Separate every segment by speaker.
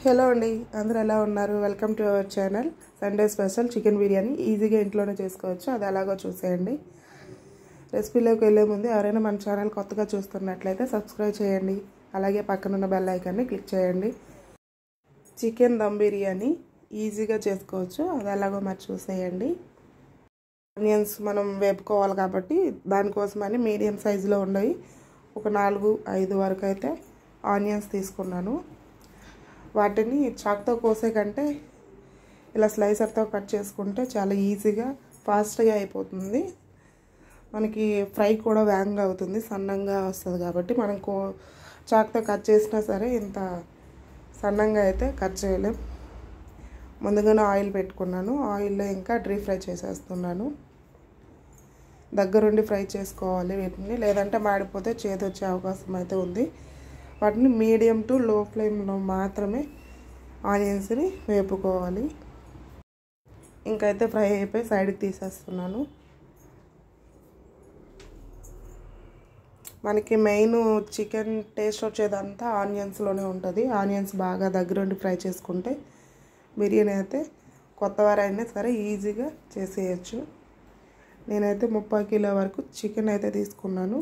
Speaker 1: Hello అండి, అందరూ ఎలా ఉన్నారు? Welcome to our channel. Sunday special chicken biryani ఈజీగా ఇంట్లోనే చేసుకోవచ్చు. అది ఎలాగో చూసేయండి. రెసిపీలోకి వెళ్ళే ముందు ఎవరైనా మన ఛానల్ కొత్తగా చూస్తున్నట్లయితే సబ్స్క్రైబ్ చేయండి. అలాగే పక్కనున్న బెల్ ఐకాన్ని క్లిక్ చేయండి. చికెన్ దమ్ బిర్యానీ ఈజీగా చేసుకోవచ్చు. అది ఎలాగో మరి చూసేయండి. ఆనియన్స్ మనం వేపుకోవాలి కాబట్టి దానికోసమని మీడియం సైజులో ఉండవి ఒక 4-5 వరకు అయితే ఆనియన్స్ తీసుకున్నాను. వాటిని చాక్తో కోసే కంటే ఇలా స్లైసర్తో కట్ చేసుకుంటే చాలా ఈజీగా ఫాస్ట్గా అయిపోతుంది. మనకి ఫ్రై కూడా వేగంగా అవుతుంది, సన్నంగా వస్తుంది కాబట్టి మనం చాక్తో కట్ చేసినా సరే ఇంత సన్నంగా అయితే కట్ చేయలేం. ముందుగానే ఆయిల్ పెట్టుకున్నాను. ఆయిల్లో ఇంకా డీప్ ఫ్రై చేసేస్తున్నాను. దగ్గరుండి ఫ్రై చేసుకోవాలి వీటిని, లేదంటే మాడిపోతే చేదు వచ్చే అవకాశం అయితే ఉంది. వాటిని మీడియం టు లో ఫ్లేమ్లో మాత్రమే ఆనియన్స్ని వేపుకోవాలి. ఇంకైతే ఫ్రై అయిపోయి సైడ్కి తీసేస్తున్నాను. మనకి మెయిన్ చికెన్ టేస్ట్ వచ్చేదంతా ఆనియన్స్లోనే ఉంటుంది. ఆనియన్స్ బాగా దగ్గరుండి ఫ్రై చేసుకుంటే బిర్యానీ అయితే కొత్తవారైనా సరే ఈజీగా చేసేయచ్చు. నేనైతే 30 కిలో వరకు చికెన్ అయితే తీసుకున్నాను.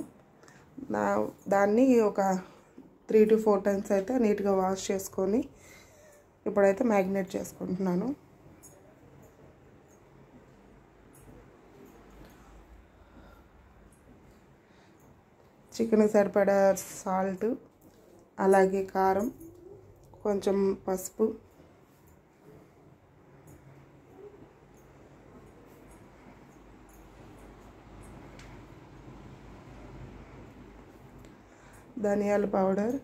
Speaker 1: దాన్ని ఒక 3 to 4 టైమ్స్ అయితే నీట్గా వాష్ చేసుకొని ఇప్పుడైతే మ్యాగ్నేట్ చేసుకుంటున్నాను. చికెన్కి సరిపడా సాల్ట్, అలాగే కారం, కొంచెం పసుపు, ధనియాల పౌడర్,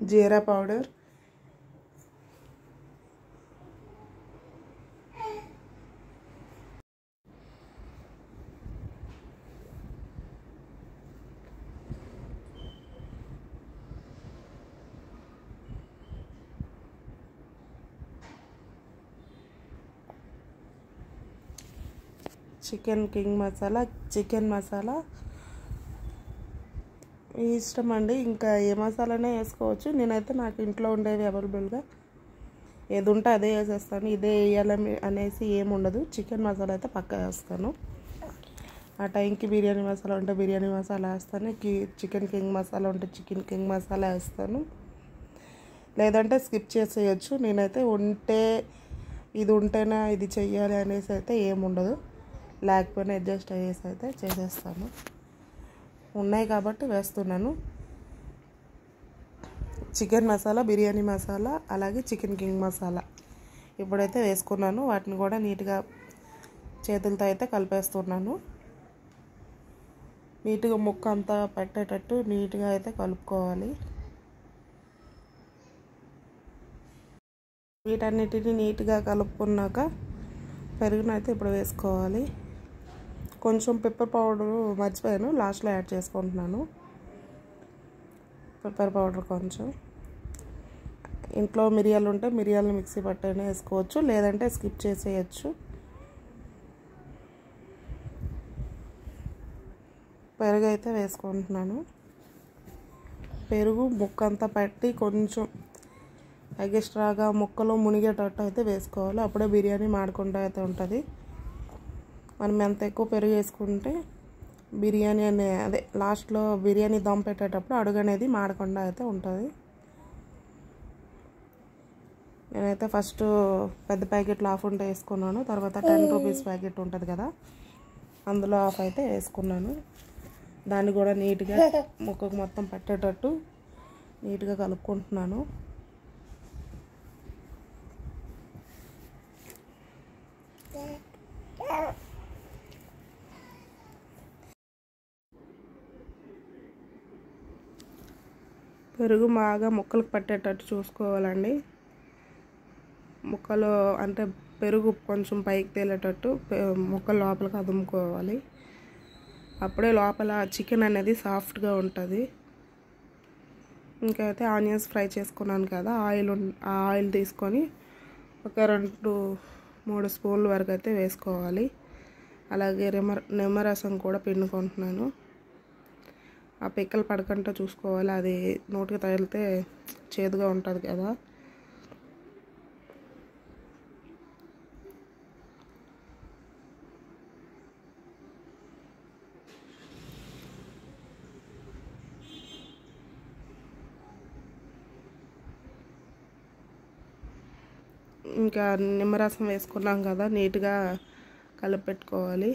Speaker 1: జీరా powder, chicken king masala, chicken masala మీ ఇష్టం అండి. ఇంకా ఏ మసాలానే వేసుకోవచ్చు. నేనైతే నాకు ఇంట్లో ఉండేవి అవైలబుల్గా ఏది ఉంటే అదే వేసేస్తాను. ఇదే వేయాలని అనేసి ఏముండదు. చికెన్ మసాలా అయితే పక్కా వేస్తాను. ఆ టైంకి బిర్యానీ మసాలా ఉంటే బిర్యానీ మసాలా వేస్తాను. చికెన్ కింగ్ మసాలా ఉంటే చికెన్ కింగ్ మసాలా వేస్తాను. లేదంటే స్కిప్ చేసేయచ్చు. నేనైతే ఇది ఉంటేనే ఇది చెయ్యాలి అనేసి అయితే ఏముండదు. లేకపోయినా అడ్జస్ట్ అయ్యేసి అయితే చేసేస్తాను. ఉన్నాయి కాబట్టి వేస్తున్నాను. చికెన్ మసాలా, బిర్యానీ మసాలా, అలాగే చికెన్ కింగ్ మసాలా ఇప్పుడైతే వేసుకున్నాను. వాటిని కూడా నీట్గా చేతులతో అయితే కలిపేస్తున్నాను. నీట్గా ముక్క అంతా పెట్టేటట్టు నీట్గా అయితే కలుపుకోవాలి. వీటన్నిటిని నీట్గా కలుపుకున్నాక పెరుగునైతే ఇప్పుడు వేసుకోవాలి. కొంచెం పెప్పర్ పౌడర్ మర్చిపోయాను, లాస్ట్లో యాడ్ చేసుకుంటున్నాను. పెప్పర్ పౌడర్ కొంచెం. ఇంట్లో మిరియాలు ఉంటే మిరియాలను మిక్సీ పట్టైనా వేసుకోవచ్చు, లేదంటే స్కిప్ చేసేయచ్చు. పెరుగు అయితే వేసుకుంటున్నాను. పెరుగు ముక్కంతా పట్టి కొంచెం ఎక్స్ట్రాగా ముక్కలో మునిగేటట్టు అయితే వేసుకోవాలి. అప్పుడే బిర్యానీ మాడకుండా అయితే ఉంటుంది. మనం ఎంత ఎక్కువ పెరుగు వేసుకుంటే బిర్యానీ అదే లాస్ట్లో బిర్యానీ దమ్ పెట్టేటప్పుడు అడుగు అనేది మాడకుండా అయితే ఉంటుంది. నేనైతే ఫస్ట్ పెద్ద ప్యాకెట్లో హాఫ్ ఉంటే వేసుకున్నాను. తర్వాత 10 రూపీస్ ప్యాకెట్ ఉంటుంది కదా, అందులో హాఫ్ అయితే వేసుకున్నాను. దాన్ని కూడా నీట్గా ముక్కకు మొత్తం పట్టేటట్టు నీట్గా కలుపుకుంటున్నాను. పెరుగు బాగా ముక్కలకు పట్టేటట్టు చూసుకోవాలండి. ముక్కలు అంటే పెరుగు కొంచెం పైకి తేలేటట్టు ముక్కలు లోపలికి అదుముకోవాలి. అప్పుడే లోపల చికెన్ అనేది సాఫ్ట్గా ఉంటుంది. ఇంకైతే ఆనియన్స్ ఫ్రై చేసుకున్నాను కదా, ఆ ఆయిల్ తీసుకొని ఒక 2-3 స్పూన్ల వరకు అయితే వేసుకోవాలి. అలాగే నిమ్మరసం కూడా పిండుకుంటున్నాను. ఆ పిక్కలు పడకుండా చూసుకోవాలి. అది నోటికి తగిలితే చేదుగా ఉంటుంది కదా, ఇంకా నిమ్మరసం వేసుకున్నాం కదా, నీట్గా కలిపెట్టుకోవాలి.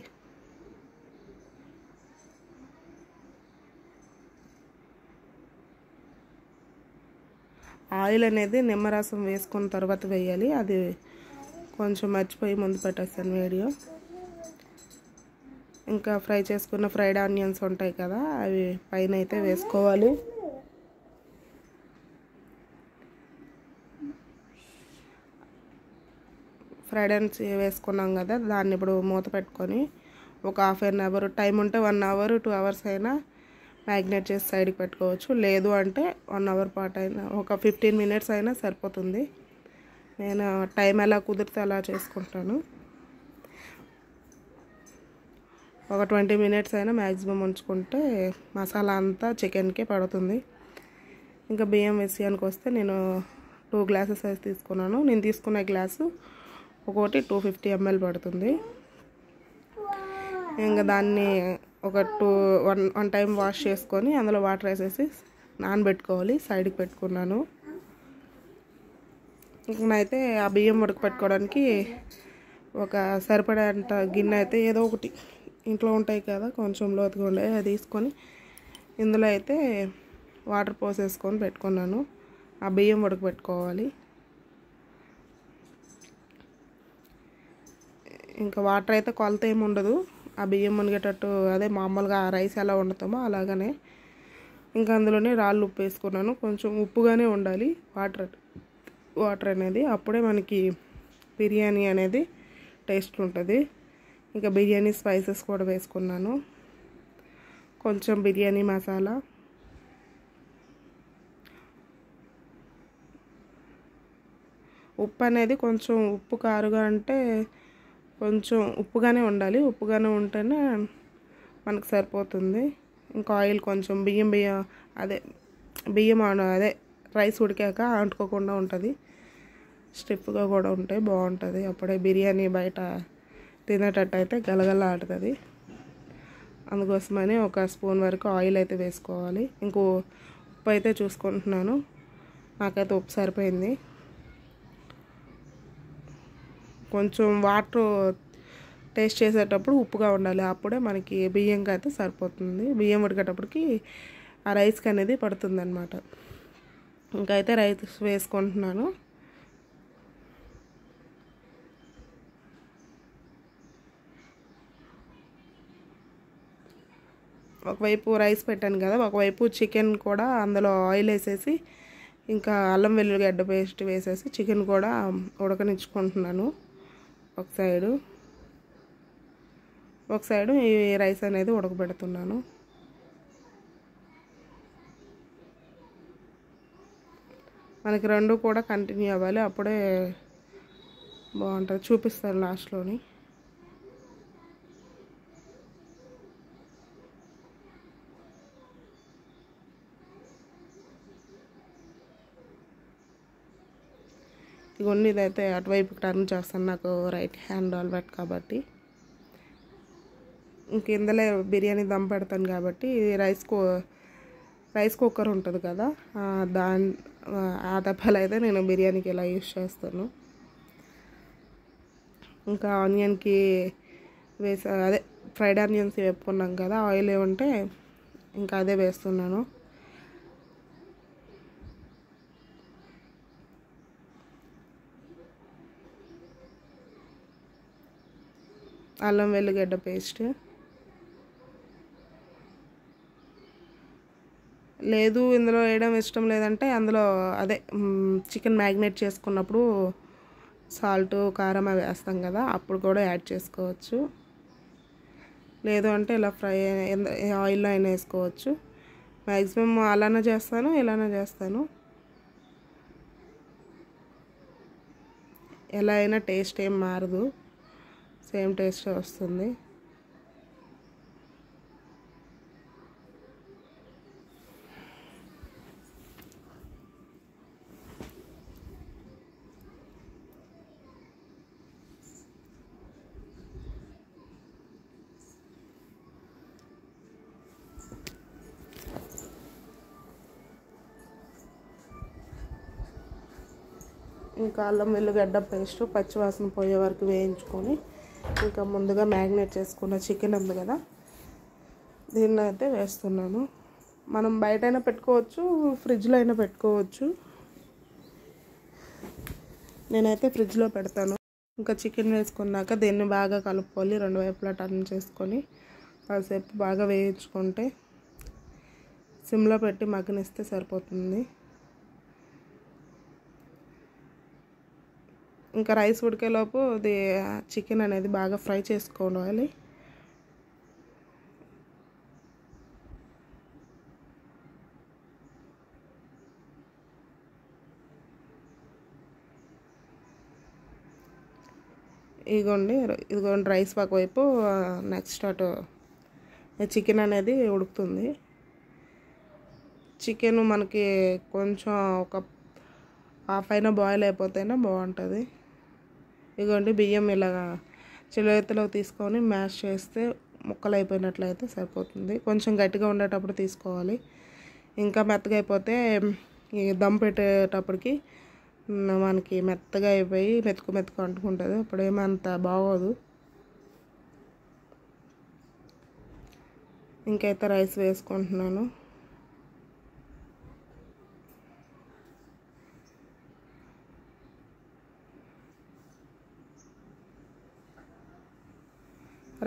Speaker 1: ఆయిల్ అనేది నిమ్మరసం వేసుకున్న తర్వాత వేయాలి. అది కొంచెం మర్చిపోయి ముందు పెట్టేస్తాను వీడియో. ఇంకా ఫ్రై చేసుకున్న ఫ్రైడ్ ఆనియన్స్ ఉంటాయి కదా, అవి పైన అయితే వేసుకోవాలి. ఫ్రైడ్ ఆనియన్స్ వేసుకున్నాం కదా, దాన్ని ఇప్పుడు మూత పెట్టుకొని ఒక హాఫ్ అన్ అవర్, టైం ఉంటే 1 అవర్ 2 అవర్స్ అయినా మ్యాగ్నేట్ చేసి సైడ్కి పెట్టుకోవచ్చు. లేదు అంటే 1 అవర్ పాటు అయినా, ఒక 15 మినిట్స్ అయినా సరిపోతుంది. నేను టైం ఎలా కుదిరితే అలా చేసుకుంటాను. ఒక 20 మినిట్స్ అయినా మ్యాక్సిమం ఉంచుకుంటే మసాలా అంతా చికెన్కే పడుతుంది. ఇంకా బియ్యం విషయానికి వస్తే నేను 2 గ్లాసెస్ అయితే తీసుకున్నాను. నేను తీసుకున్న గ్లాసు ఒకటి 250 ml పడుతుంది. ఇంకా దాన్ని ఒక 1 టైం వాష్ చేసుకొని అందులో వాటర్ వేసేసి నానబెట్టుకోవాలి. సైడ్కి పెట్టుకున్నాను. అయితే ఆ బియ్యం ఉడకపెట్టుకోవడానికి ఒక సరిపడేంత గిన్నె అయితే ఏదో ఒకటి ఇంట్లో ఉంటాయి కదా, కొంచెం లోతుగా ఉండే అది తీసుకొని ఇందులో అయితే వాటర్ పోసేసుకొని పెట్టుకున్నాను. ఆ బియ్యం ఉడకపెట్టుకోవాలి. ఇంకా వాటర్ అయితే కొలత ఏమి ఉండదు. ఆ బియ్యం మునిగేటట్టు, అదే మామూలుగా రైస్ ఎలా వండుతామో అలాగనే. ఇంకా అందులోనే రాళ్ళు ఉప్పు వేసుకున్నాను. కొంచెం ఉప్పుగానే ఉండాలి వాటర్ అనేది, అప్పుడే మనకి బిర్యానీ అనేది టేస్ట్ ఉంటుంది. ఇంకా బిర్యానీ స్పైసెస్ కూడా వేసుకున్నాను. కొంచెం బిర్యానీ మసాలా, ఉప్పు అనేది కొంచెం ఉప్పు కారుగా అంటే కొంచెం ఉప్పుగానే ఉండాలి. ఉప్పుగానే ఉంటేనే మనకు సరిపోతుంది. ఇంకా ఆయిల్ కొంచెం బియ్యం అదే రైస్ ఉడికాక అంటుకోకుండా ఉంటుంది. స్టిఫ్గా కూడా ఉంటే బాగుంటుంది. అప్పుడే బిర్యానీ బయట తినేటట్టు అయితే గలగల ఆడుతుంది. అందుకోసమని ఒక స్పూన్ వరకు ఆయిల్ అయితే వేసుకోవాలి. ఇంకో ఉప్పు అయితే చూసుకుంటున్నాను. నాకైతే ఉప్పు సరిపోయింది. కొంచెం వాటర్ టేస్ట్ చేసేటప్పుడు ఉప్పుగా ఉండాలి. అప్పుడే మనకి బియ్యంకి అయితే సరిపోతుంది. బియ్యం ఉడికేటప్పటికి ఆ రైస్కి అనేది పడుతుంది అన్నమాట. ఇంకైతే రైస్ వేసుకుంటున్నాను. ఒకవైపు రైస్ పెట్టాను కదా, ఒకవైపు చికెన్ కూడా అందులో ఆయిల్ వేసేసి ఇంకా అల్లం వెల్లుల్లిగడ్డ పేస్ట్ వేసేసి చికెన్ కూడా ఉడకనిచ్చుకుంటున్నాను. ఒక సైడు ఈ రైస్ అనేది ఉడకబెడుతున్నాను. మనకి రెండు కూడా కంటిన్యూ అవ్వాలి. అప్పుడే బాగుంటుంది. చూపిస్తాను లాస్ట్లోని. ఇవన్నీ ఇదైతే అటువైపు టర్న్ చేస్తాను. నాకు రైట్ హ్యాండ్ ఆల్బెట్ కాబట్టి ఇంక ఇందులో బిర్యానీ దమ్ పెడతాను కాబట్టి రైస్ కుక్కర్ ఉంటుంది కదా, ఆ దెబ్బలు అయితే నేను బిర్యానీకి ఇలా యూస్ చేస్తాను. ఇంకా ఆనియన్కి అదే ఫ్రైడ్ ఆనియన్స్ వేపుకున్నాం కదా, ఆయిల్ ఏముంటే ఇంకా అదే వేస్తున్నాను. అల్లం వెల్లుగడ్డ పేస్ట్ లేదు, ఇందులో వేయడం ఇష్టం లేదంటే అందులో అదే చికెన్ మ్యాగ్నేట్ చేసుకున్నప్పుడు సాల్ట్ కారం అవి వేస్తాం కదా, అప్పుడు కూడా యాడ్ చేసుకోవచ్చు. లేదు అంటే ఇలా ఆయిల్లో అయినా వేసుకోవచ్చు. మ్యాక్సిమం అలానే చేస్తాను, ఇలానే చేస్తాను. ఎలా అయినా టేస్ట్ ఏం మారదు, సేమ్ టేస్ట్ వస్తుంది. ఇంకా అల్లం వెల్లుగడ్డ పేస్ట్ పచ్చివాసన పోయే వరకు వేయించుకొని ఇంకా ముందుగా మ్యారినేట్ చేసుకున్న చికెన్ ఉంది కదా, దీన్ని అయితే వేస్తున్నాను. మనం బయటైనా పెట్టుకోవచ్చు, ఫ్రిడ్జ్లో అయినా పెట్టుకోవచ్చు. నేనైతే ఫ్రిడ్జ్లో పెడతాను. ఇంకా చికెన్ వేసుకున్నాక దీన్ని బాగా కలుపుకోవాలి. 2 వైపులా టర్న్ చేసుకొని కాసేపు బాగా వేయించుకుంటే సిమ్లో పెట్టి మగ్గనిస్తే సరిపోతుంది. ఇంకా రైస్ ఉడికేలోపు ఇది చికెన్ అనేది బాగా ఫ్రై చేసుకోవాలి. ఇదిగోండి రైస్ ఒకవైపు, నెక్స్ట్ అటు చికెన్ అనేది ఉడుకుతుంది. చికెన్ మనకి కొంచెం ఒక హాఫ్ అయినా బాయిల్ అయిపోతేనే బాగుంటుంది. ఇదిగోండి బియ్యం ఇలాగా చేతిలో తీసుకొని మ్యాష్ చేస్తే ముక్కలు అయిపోయినట్లయితే సరిపోతుంది. కొంచెం గట్టిగా ఉండేటప్పుడు తీసుకోవాలి. ఇంకా మెత్తగా అయిపోతే ఈ దమ్ పెట్టేటప్పటికి మనకి మెత్తగా అయిపోయి మెతుకు అంటుకుంటుంది. అప్పుడు ఏమంత బాగోదు. ఇంకైతే రైస్ వేసుకుంటున్నాను.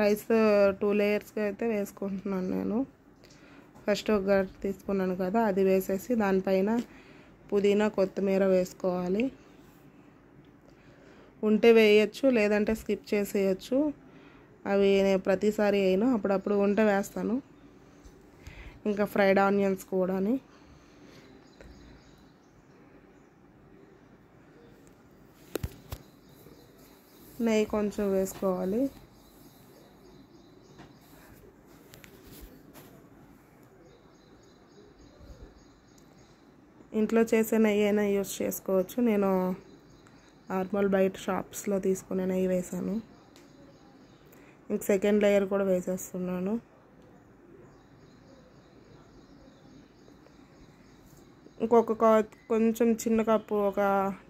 Speaker 1: రైస్ 2 లేయర్స్గా అయితే వేసుకుంటున్నాను నేను. ఫస్ట్ ఒక గరిట తీసుకున్నాను కదా, అది వేసేసి దానిపైన పుదీనా కొత్తిమీర వేసుకోవాలి. ఉంటే వేయచ్చు, లేదంటే స్కిప్ చేసేయచ్చు. అవి నేను ప్రతిసారి వేయను, అప్పుడప్పుడు ఉంటే వేస్తాను. ఇంకా ఫ్రైడ్ ఆనియన్స్ కూడా నెయ్యి కొంచెం వేసుకోవాలి. ఇంట్లో చేసే నెయ్యి అయినా యూస్ చేసుకోవచ్చు. నేను నార్మల్ బయట షాప్స్లో తీసుకునే నెయ్యి వేసాను. ఇంక సెకండ్ లేయర్ కూడా వేసేస్తున్నాను. కొంచెం చిన్న కప్పు, ఒక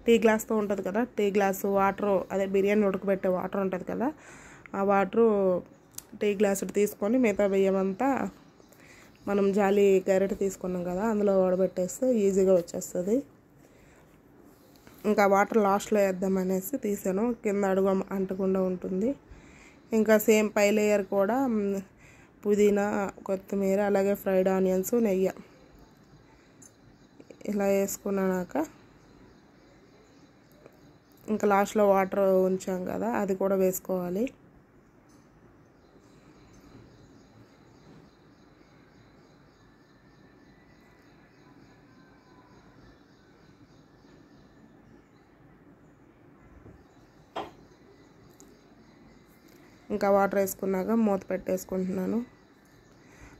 Speaker 1: టీ గ్లాస్తో ఉంటుంది కదా, టీ గ్లాసు వాటర్, అదే బిర్యానీ ఉడకబెట్టే వాటర్ ఉంటుంది కదా, ఆ వాటరు టీ గ్లాసు తీసుకొని మిగతా బియ్యం అంతా మనం జాలి గరిట తీసుకున్నాం కదా, అందులో వడబెట్టేస్తే ఈజీగా వచ్చేస్తుంది. ఇంకా వాటర్ లాస్ట్లో వేద్దామనేసి తీసాను, కింద అడుగు అంటకుండా ఉంటుంది. ఇంకా సేమ్ పై లేయర్ కూడా పుదీనా కొత్తిమీర అలాగే ఫ్రైడ్ ఆనియన్స్ నెయ్యి ఇలా వేసుకున్నాక ఇంకా లాస్ట్లో వాటర్ ఉంచాం కదా, అది కూడా వేసుకోవాలి. ఇంకా వాటర్ వేసుకున్నాక మూత పెట్టేసుకుంటున్నాను.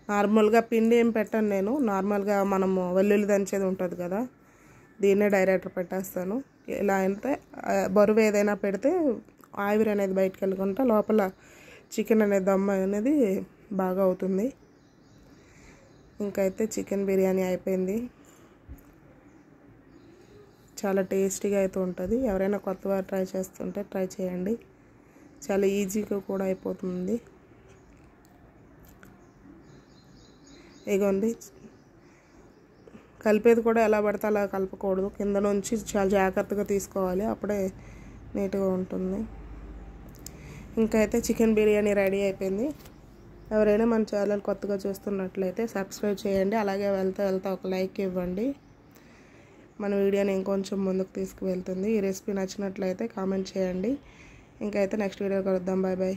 Speaker 1: నార్మల్గా పిండి ఏం పెట్టాను నేను, నార్మల్గా మనము వెల్లుల్లి దంచేది ఉంటుంది కదా, దీన్నే డైరెక్ట్ పెట్టేస్తాను. ఇలా అయితే బరువు ఏదైనా పెడితే ఆవిరి అనేది బయటకు వెళ్ళకుండా లోపల చికెన్ అనేది దమ్ అనేది బాగా అవుతుంది. ఇంకైతే చికెన్ బిర్యానీ అయిపోయింది. చాలా టేస్టీగా అయితే ఉంటుంది. ఎవరైనా కొత్తగా ట్రై చేస్తుంటే ట్రై చేయండి. చాలా ఈజీగా కూడా అయిపోతుంది. ఇగోండి, కలిపేది కూడా ఎలా పడితే అలా కలపకూడదు, కింద నుంచి చాలా జాగ్రత్తగా తీసుకోవాలి, అప్పుడే నీట్గా ఉంటుంది. ఇంకా అయితే చికెన్ బిర్యానీ రెడీ అయిపోయింది. ఎవరైనా మన ఛానల్ కొత్తగా చూస్తున్నట్లయితే సబ్స్క్రైబ్ చేయండి. అలాగే వెళ్తా ఒక లైక్ ఇవ్వండి. మన వీడియోని ఇంకొంచెం ముందుకు తీసుకువెళ్తుంది. ఈ రెసిపీ నచ్చినట్లయితే కామెంట్ చేయండి. ఇంకా అయితే నెక్స్ట్ వీడియో కలుద్దాం. Bye bye.